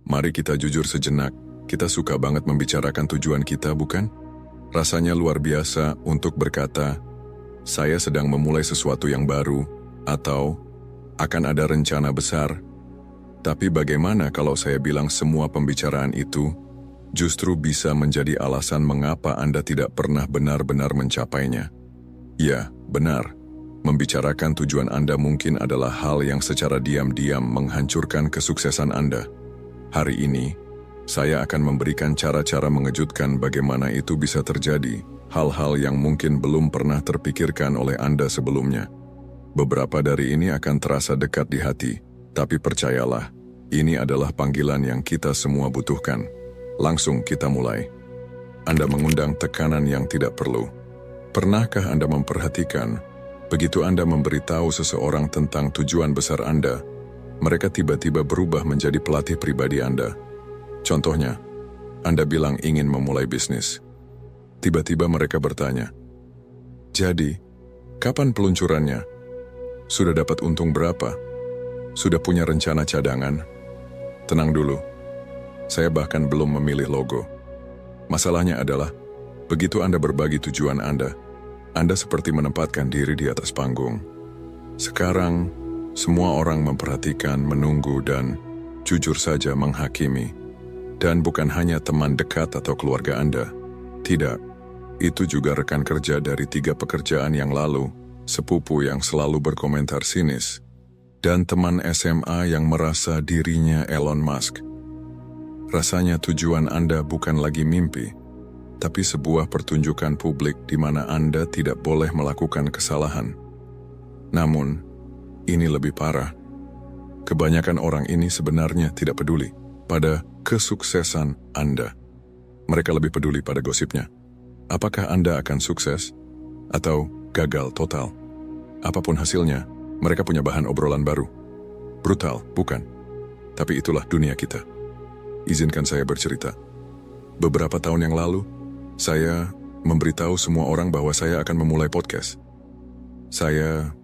Mari kita jujur sejenak, kita suka banget membicarakan tujuan kita, bukan? Rasanya luar biasa untuk berkata, saya sedang memulai sesuatu yang baru, atau akan ada rencana besar. Tapi bagaimana kalau saya bilang semua pembicaraan itu justru bisa menjadi alasan mengapa Anda tidak pernah benar-benar mencapainya? Ya, benar. Membicarakan tujuan Anda mungkin adalah hal yang secara diam-diam menghancurkan kesuksesan Anda. Hari ini, saya akan memberikan cara-cara mengejutkan bagaimana itu bisa terjadi, hal-hal yang mungkin belum pernah terpikirkan oleh Anda sebelumnya. Beberapa dari ini akan terasa dekat di hati, tapi percayalah, ini adalah panggilan yang kita semua butuhkan. Langsung kita mulai. Anda mengundang tekanan yang tidak perlu. Pernahkah Anda memperhatikan, begitu Anda memberitahu seseorang tentang tujuan besar Anda, mereka tiba-tiba berubah menjadi pelatih pribadi Anda? Contohnya, Anda bilang ingin memulai bisnis. Tiba-tiba mereka bertanya, jadi, kapan peluncurannya? Sudah dapat untung berapa? Sudah punya rencana cadangan? Tenang dulu, saya bahkan belum memilih logo. Masalahnya adalah, begitu Anda berbagi tujuan Anda seperti menempatkan diri di atas panggung. Sekarang, semua orang memperhatikan, menunggu, dan jujur saja menghakimi. Dan bukan hanya teman dekat atau keluarga Anda. Tidak, itu juga rekan kerja dari 3 pekerjaan yang lalu, sepupu yang selalu berkomentar sinis, dan teman SMA yang merasa dirinya Elon Musk. Rasanya tujuan Anda bukan lagi mimpi, tapi sebuah pertunjukan publik di mana Anda tidak boleh melakukan kesalahan. Namun, ini lebih parah. Kebanyakan orang ini sebenarnya tidak peduli pada kesuksesan Anda. Mereka lebih peduli pada gosipnya. Apakah Anda akan sukses atau gagal total? Apapun hasilnya, mereka punya bahan obrolan baru. Brutal, bukan? Tapi itulah dunia kita. Izinkan saya bercerita. Beberapa tahun yang lalu, saya memberitahu semua orang bahwa saya akan memulai podcast. Saya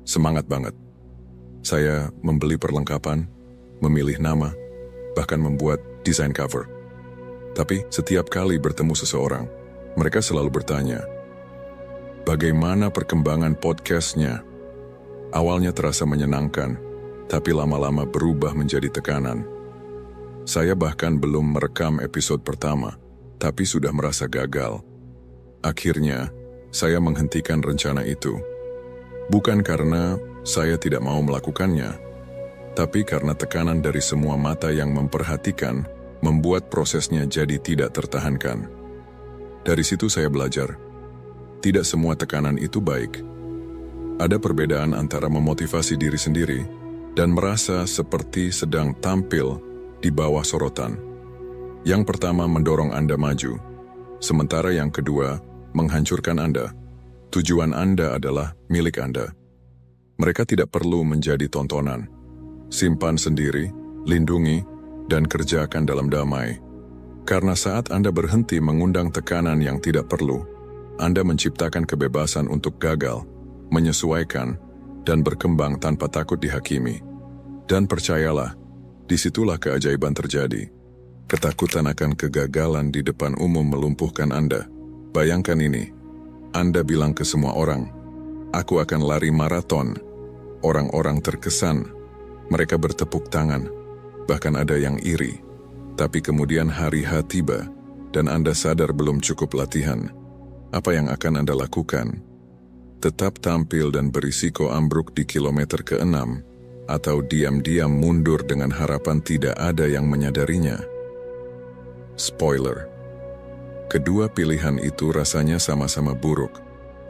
semangat banget. Saya membeli perlengkapan, memilih nama, bahkan membuat desain cover. Tapi setiap kali bertemu seseorang, mereka selalu bertanya, bagaimana perkembangan podcastnya? Awalnya terasa menyenangkan, tapi lama-lama berubah menjadi tekanan. Saya bahkan belum merekam episode pertama, tapi sudah merasa gagal. Akhirnya, saya menghentikan rencana itu. Bukan karena saya tidak mau melakukannya, tapi karena tekanan dari semua mata yang memperhatikan membuat prosesnya jadi tidak tertahankan. Dari situ saya belajar, tidak semua tekanan itu baik. Ada perbedaan antara memotivasi diri sendiri dan merasa seperti sedang tampil di bawah sorotan. Yang pertama mendorong Anda maju, sementara yang kedua menghancurkan Anda. Tujuan Anda adalah milik Anda. Mereka tidak perlu menjadi tontonan. Simpan sendiri, lindungi, dan kerjakan dalam damai. Karena saat Anda berhenti mengundang tekanan yang tidak perlu, Anda menciptakan kebebasan untuk gagal, menyesuaikan, dan berkembang tanpa takut dihakimi. Dan percayalah, disitulah keajaiban terjadi. Ketakutan akan kegagalan di depan umum melumpuhkan Anda. Bayangkan ini, Anda bilang ke semua orang, aku akan lari maraton. Orang-orang terkesan, mereka bertepuk tangan, bahkan ada yang iri. Tapi kemudian hari H tiba, dan Anda sadar belum cukup latihan. Apa yang akan Anda lakukan? Tetap tampil dan berisiko ambruk di kilometer ke-6, atau diam-diam mundur dengan harapan tidak ada yang menyadarinya? Spoiler. Kedua pilihan itu rasanya sama-sama buruk.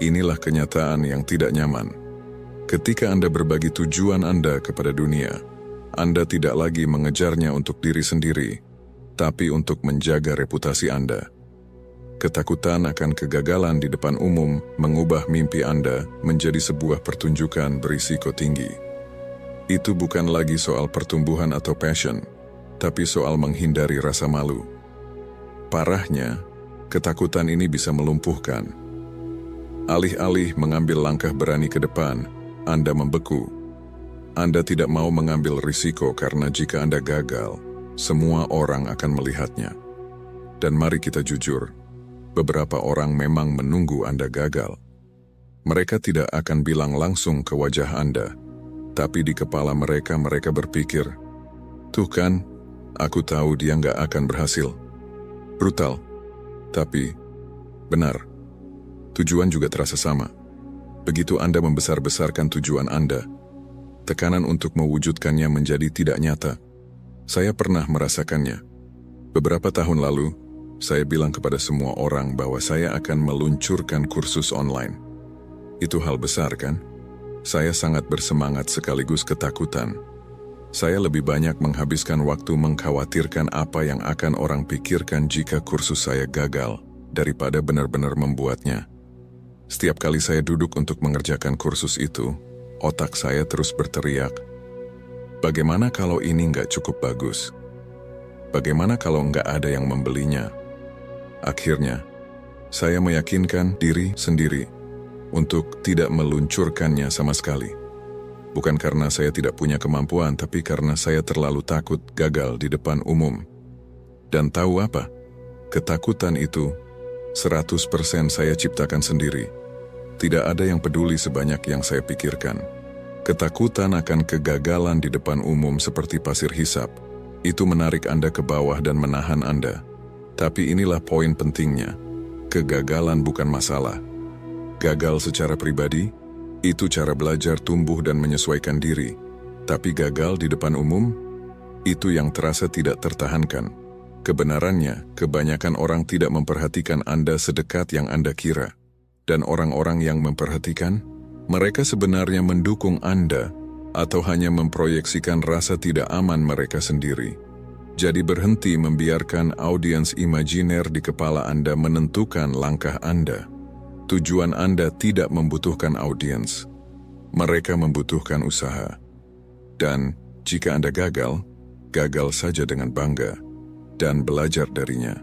Inilah kenyataan yang tidak nyaman. Ketika Anda berbagi tujuan Anda kepada dunia, Anda tidak lagi mengejarnya untuk diri sendiri, tapi untuk menjaga reputasi Anda. Ketakutan akan kegagalan di depan umum mengubah mimpi Anda menjadi sebuah pertunjukan berisiko tinggi. Itu bukan lagi soal pertumbuhan atau passion, tapi soal menghindari rasa malu. Parahnya, ketakutan ini bisa melumpuhkan. Alih-alih mengambil langkah berani ke depan, Anda membeku. Anda tidak mau mengambil risiko karena jika Anda gagal, semua orang akan melihatnya. Dan mari kita jujur, beberapa orang memang menunggu Anda gagal. Mereka tidak akan bilang langsung ke wajah Anda, tapi di kepala mereka berpikir, "Tuh kan, aku tahu dia nggak akan berhasil." Brutal, tapi benar. Tujuan juga terasa sama. Begitu Anda membesar-besarkan tujuan Anda, tekanan untuk mewujudkannya menjadi tidak nyata. Saya pernah merasakannya. Beberapa tahun lalu, saya bilang kepada semua orang bahwa saya akan meluncurkan kursus online. Itu hal besar kan? Saya sangat bersemangat sekaligus ketakutan. Saya lebih banyak menghabiskan waktu mengkhawatirkan apa yang akan orang pikirkan jika kursus saya gagal, daripada benar-benar membuatnya. Setiap kali saya duduk untuk mengerjakan kursus itu, otak saya terus berteriak, bagaimana kalau ini nggak cukup bagus? Bagaimana kalau nggak ada yang membelinya? Akhirnya, saya meyakinkan diri sendiri untuk tidak meluncurkannya sama sekali. Bukan karena saya tidak punya kemampuan, tapi karena saya terlalu takut gagal di depan umum. Dan tahu apa? Ketakutan itu 100% saya ciptakan sendiri. Tidak ada yang peduli sebanyak yang saya pikirkan. Ketakutan akan kegagalan di depan umum seperti pasir hisap. Itu menarik Anda ke bawah dan menahan Anda. Tapi inilah poin pentingnya. Kegagalan bukan masalah. Gagal secara pribadi, itu cara belajar tumbuh dan menyesuaikan diri. Tapi gagal di depan umum, itu yang terasa tidak tertahankan. Kebenarannya, kebanyakan orang tidak memperhatikan Anda sedekat yang Anda kira. Dan orang-orang yang memperhatikan, mereka sebenarnya mendukung Anda atau hanya memproyeksikan rasa tidak aman mereka sendiri. Jadi berhenti membiarkan audiens imajiner di kepala Anda menentukan langkah Anda. Tujuan Anda tidak membutuhkan audiens. Mereka membutuhkan usaha. Dan jika Anda gagal, gagal saja dengan bangga dan belajar darinya.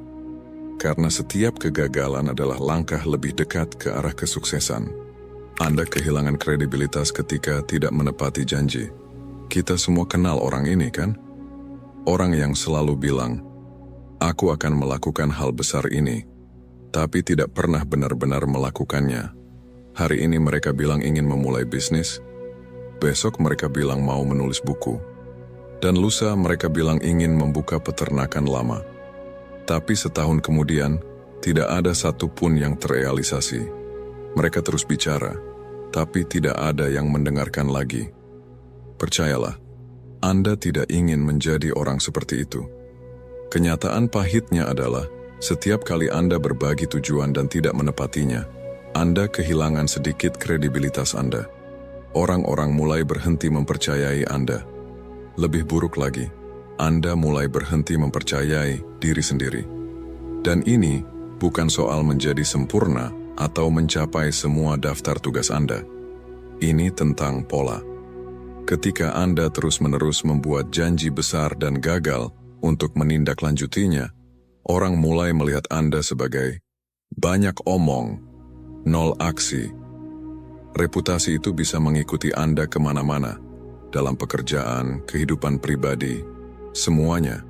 Karena setiap kegagalan adalah langkah lebih dekat ke arah kesuksesan. Anda kehilangan kredibilitas ketika tidak menepati janji. Kita semua kenal orang ini kan? Orang yang selalu bilang, "Aku akan melakukan hal besar ini," tapi tidak pernah benar-benar melakukannya. Hari ini mereka bilang ingin memulai bisnis, besok mereka bilang mau menulis buku, dan lusa mereka bilang ingin membuka peternakan lama. Tapi setahun kemudian, tidak ada satupun yang terrealisasi. Mereka terus bicara, tapi tidak ada yang mendengarkan lagi. Percayalah, Anda tidak ingin menjadi orang seperti itu. Kenyataan pahitnya adalah, setiap kali Anda berbagi tujuan dan tidak menepatinya, Anda kehilangan sedikit kredibilitas Anda. Orang-orang mulai berhenti mempercayai Anda. Lebih buruk lagi, Anda mulai berhenti mempercayai diri sendiri. Dan ini bukan soal menjadi sempurna atau mencapai semua daftar tugas Anda. Ini tentang pola. Ketika Anda terus-menerus membuat janji besar dan gagal untuk menindaklanjutinya, orang mulai melihat Anda sebagai banyak omong, nol aksi. Reputasi itu bisa mengikuti Anda kemana-mana, dalam pekerjaan, kehidupan pribadi, semuanya.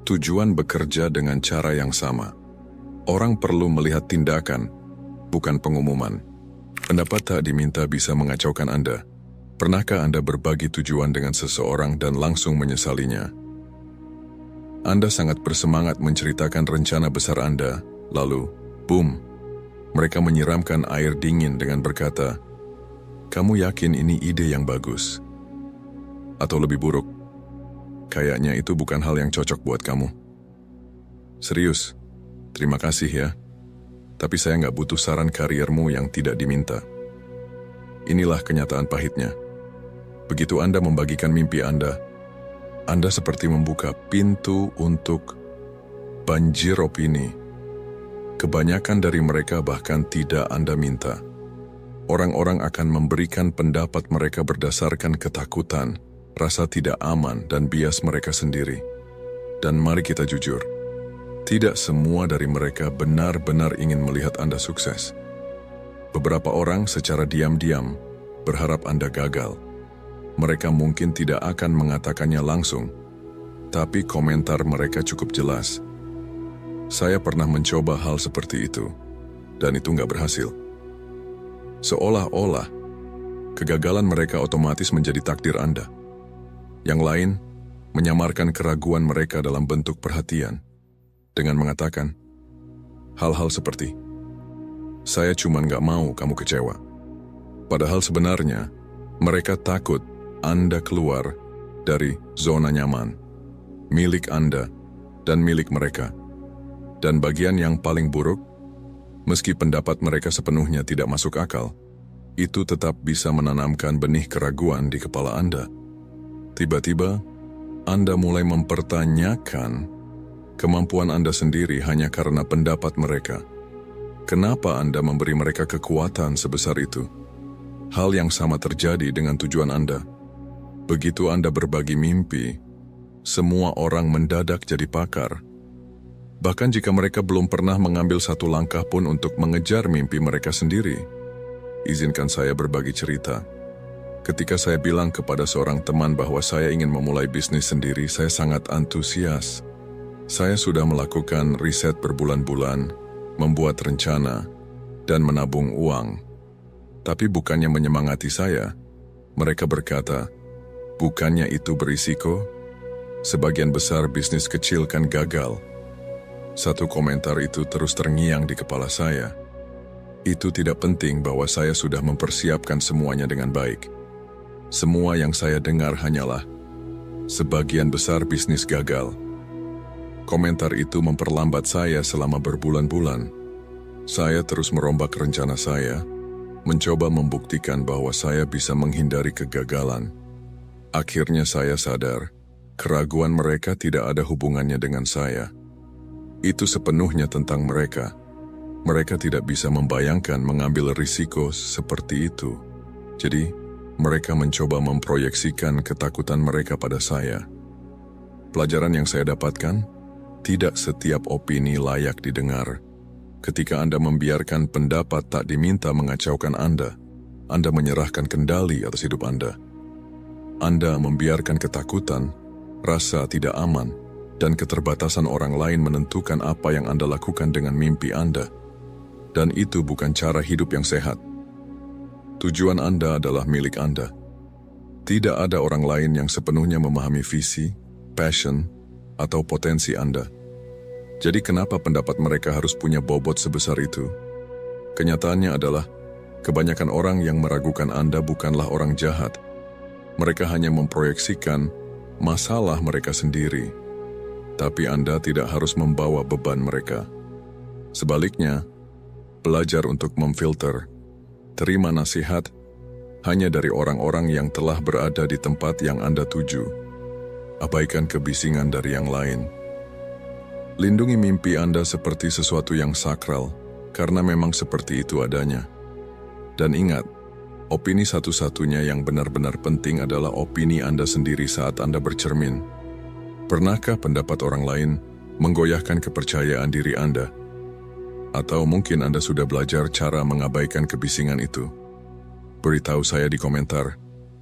Tujuan bekerja dengan cara yang sama. Orang perlu melihat tindakan, bukan pengumuman. Pendapat tak diminta bisa mengacaukan Anda. Pernahkah Anda berbagi tujuan dengan seseorang dan langsung menyesalinya? Anda sangat bersemangat menceritakan rencana besar Anda, lalu, boom, mereka menyiramkan air dingin dengan berkata, "Kamu yakin ini ide yang bagus?" Atau lebih buruk, "Kayaknya itu bukan hal yang cocok buat kamu." Serius, terima kasih ya, tapi saya nggak butuh saran karirmu yang tidak diminta. Inilah kenyataan pahitnya. Begitu Anda membagikan mimpi Anda seperti membuka pintu untuk banjir opini. Kebanyakan dari mereka bahkan tidak Anda minta. Orang-orang akan memberikan pendapat mereka berdasarkan ketakutan, rasa tidak aman, dan bias mereka sendiri. Dan mari kita jujur, tidak semua dari mereka benar-benar ingin melihat Anda sukses. Beberapa orang secara diam-diam berharap Anda gagal. Mereka mungkin tidak akan mengatakannya langsung, Tapi komentar mereka cukup jelas. Saya pernah mencoba hal seperti itu, dan itu nggak berhasil. Seolah-olah, kegagalan mereka otomatis menjadi takdir Anda. Yang lain, menyamarkan keraguan mereka dalam bentuk perhatian, dengan mengatakan hal-hal seperti, "Saya cuma nggak mau kamu kecewa." Padahal sebenarnya, mereka takut Anda keluar dari zona nyaman, milik Anda dan milik mereka. Dan bagian yang paling buruk, meski pendapat mereka sepenuhnya tidak masuk akal, itu tetap bisa menanamkan benih keraguan di kepala Anda. Tiba-tiba, Anda mulai mempertanyakan kemampuan Anda sendiri hanya karena pendapat mereka. Kenapa Anda memberi mereka kekuatan sebesar itu? Hal yang sama terjadi dengan tujuan Anda. Begitu Anda berbagi mimpi, semua orang mendadak jadi pakar. Bahkan jika mereka belum pernah mengambil satu langkah pun untuk mengejar mimpi mereka sendiri. Izinkan saya berbagi cerita. Ketika saya bilang kepada seorang teman bahwa saya ingin memulai bisnis sendiri, saya sangat antusias. Saya sudah melakukan riset berbulan-bulan, membuat rencana, dan menabung uang. Tapi bukannya menyemangati saya, mereka berkata, "Bukannya itu berisiko? Sebagian besar bisnis kecil kan gagal." Satu komentar itu terus terngiang di kepala saya. Itu tidak penting bahwa saya sudah mempersiapkan semuanya dengan baik. Semua yang saya dengar hanyalah, sebagian besar bisnis gagal. Komentar itu memperlambat saya selama berbulan-bulan. Saya terus merombak rencana saya, mencoba membuktikan bahwa saya bisa menghindari kegagalan. Akhirnya saya sadar, keraguan mereka tidak ada hubungannya dengan saya. Itu sepenuhnya tentang mereka. Mereka tidak bisa membayangkan mengambil risiko seperti itu. Jadi, mereka mencoba memproyeksikan ketakutan mereka pada saya. Pelajaran yang saya dapatkan, tidak setiap opini layak didengar. Ketika Anda membiarkan pendapat tak diminta mengacaukan Anda menyerahkan kendali atas hidup Anda. Anda membiarkan ketakutan, rasa tidak aman, dan keterbatasan orang lain menentukan apa yang Anda lakukan dengan mimpi Anda. Dan itu bukan cara hidup yang sehat. Tujuan Anda adalah milik Anda. Tidak ada orang lain yang sepenuhnya memahami visi, passion, atau potensi Anda. Jadi kenapa pendapat mereka harus punya bobot sebesar itu? Kenyataannya adalah, kebanyakan orang yang meragukan Anda bukanlah orang jahat. Mereka hanya memproyeksikan masalah mereka sendiri. Tapi Anda tidak harus membawa beban mereka. Sebaliknya, belajar untuk memfilter, terima nasihat hanya dari orang-orang yang telah berada di tempat yang Anda tuju. Abaikan kebisingan dari yang lain. Lindungi mimpi Anda seperti sesuatu yang sakral, karena memang seperti itu adanya. Dan ingat, opini satu-satunya yang benar-benar penting adalah opini Anda sendiri saat Anda bercermin. Pernahkah pendapat orang lain menggoyahkan kepercayaan diri Anda? Atau mungkin Anda sudah belajar cara mengabaikan kebisingan itu? Beritahu saya di komentar,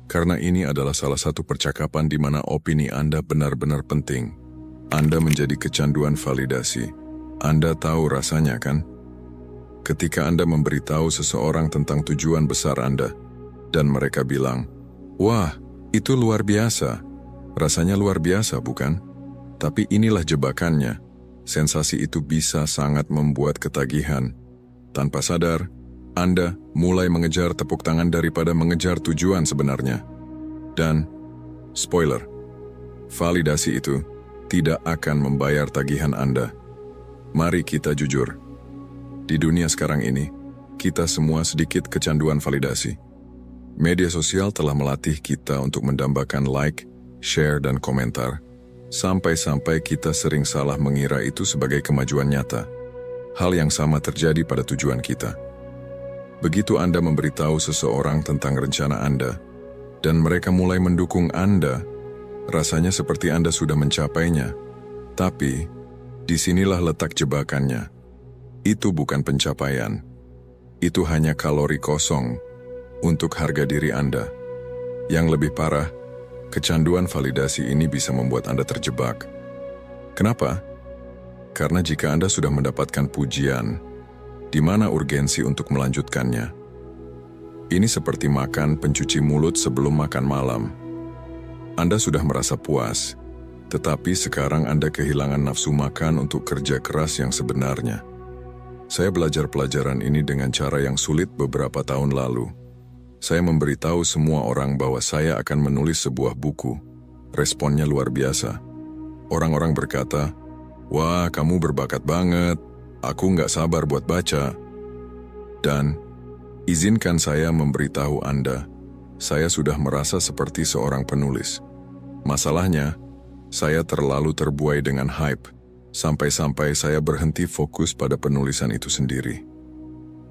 karena ini adalah salah satu percakapan di mana opini Anda benar-benar penting. Anda menjadi kecanduan validasi. Anda tahu rasanya kan? Ketika Anda memberitahu seseorang tentang tujuan besar Anda, dan mereka bilang, "Wah, itu luar biasa." Rasanya luar biasa, bukan? Tapi inilah jebakannya. Sensasi itu bisa sangat membuat ketagihan. Tanpa sadar, Anda mulai mengejar tepuk tangan daripada mengejar tujuan sebenarnya. Dan, spoiler, validasi itu tidak akan membayar tagihan Anda. Mari kita jujur. Di dunia sekarang ini, kita semua sedikit kecanduan validasi. Media sosial telah melatih kita untuk mendambakan like, share, dan komentar. Sampai-sampai kita sering salah mengira itu sebagai kemajuan nyata. Hal yang sama terjadi pada tujuan kita. Begitu Anda memberitahu seseorang tentang rencana Anda, dan mereka mulai mendukung Anda, rasanya seperti Anda sudah mencapainya. Tapi, disinilah letak jebakannya. Itu bukan pencapaian. Itu hanya kalori kosong untuk harga diri Anda. Yang lebih parah, Kecanduan validasi ini bisa membuat Anda terjebak. Kenapa? Karena jika Anda sudah mendapatkan pujian, di mana urgensi untuk melanjutkannya? Ini seperti makan pencuci mulut sebelum makan malam. Anda sudah merasa puas, tetapi sekarang Anda kehilangan nafsu makan untuk kerja keras yang sebenarnya. Saya belajar pelajaran ini dengan cara yang sulit beberapa tahun lalu. Saya memberitahu semua orang bahwa saya akan menulis sebuah buku. Responnya luar biasa. Orang-orang berkata, "Wah, kamu berbakat banget. Aku nggak sabar buat baca." Dan, izinkan saya memberitahu Anda, saya sudah merasa seperti seorang penulis. Masalahnya, saya terlalu terbuai dengan hype, sampai-sampai saya berhenti fokus pada penulisan itu sendiri.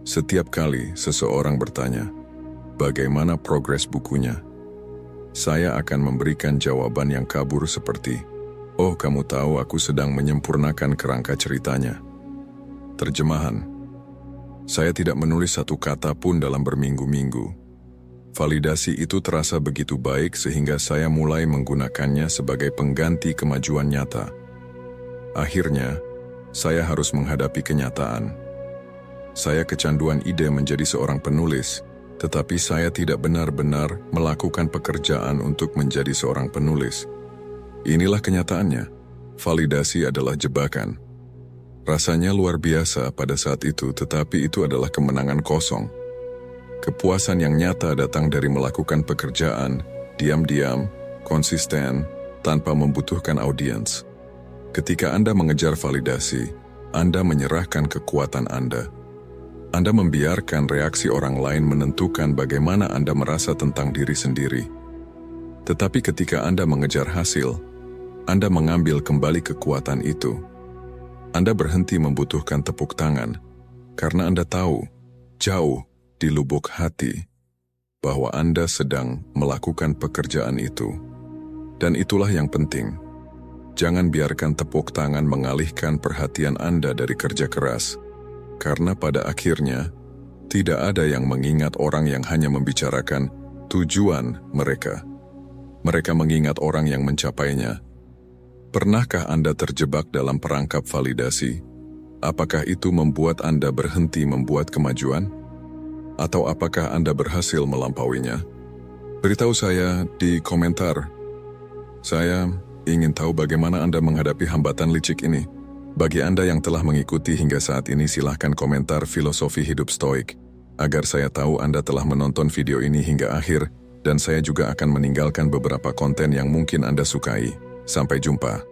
Setiap kali seseorang bertanya, bagaimana progres bukunya? Saya akan memberikan jawaban yang kabur seperti, "Oh, kamu tahu aku sedang menyempurnakan kerangka ceritanya." Terjemahan, saya tidak menulis satu kata pun dalam berminggu-minggu. Validasi itu terasa begitu baik sehingga saya mulai menggunakannya sebagai pengganti kemajuan nyata. Akhirnya, saya harus menghadapi kenyataan. Saya kecanduan ide menjadi seorang penulis, tetapi saya tidak benar-benar melakukan pekerjaan untuk menjadi seorang penulis. Inilah kenyataannya. Validasi adalah jebakan. Rasanya luar biasa pada saat itu, tetapi itu adalah kemenangan kosong. Kepuasan yang nyata datang dari melakukan pekerjaan, diam-diam, konsisten, tanpa membutuhkan audiens. Ketika Anda mengejar validasi, Anda menyerahkan kekuatan Anda. Anda membiarkan reaksi orang lain menentukan bagaimana Anda merasa tentang diri sendiri. Tetapi ketika Anda mengejar hasil, Anda mengambil kembali kekuatan itu. Anda berhenti membutuhkan tepuk tangan, karena Anda tahu, jauh di lubuk hati, bahwa Anda sedang melakukan pekerjaan itu. Dan itulah yang penting. Jangan biarkan tepuk tangan mengalihkan perhatian Anda dari kerja keras. Karena pada akhirnya, tidak ada yang mengingat orang yang hanya membicarakan tujuan mereka. Mereka mengingat orang yang mencapainya. Pernahkah Anda terjebak dalam perangkap validasi? Apakah itu membuat Anda berhenti membuat kemajuan? Atau apakah Anda berhasil melampauinya? Beritahu saya di komentar. Saya ingin tahu bagaimana Anda menghadapi hambatan licik ini. Bagi Anda yang telah mengikuti hingga saat ini, silahkan komentar filosofi hidup stoik, agar saya tahu Anda telah menonton video ini hingga akhir, dan saya juga akan meninggalkan beberapa konten yang mungkin Anda sukai. Sampai jumpa.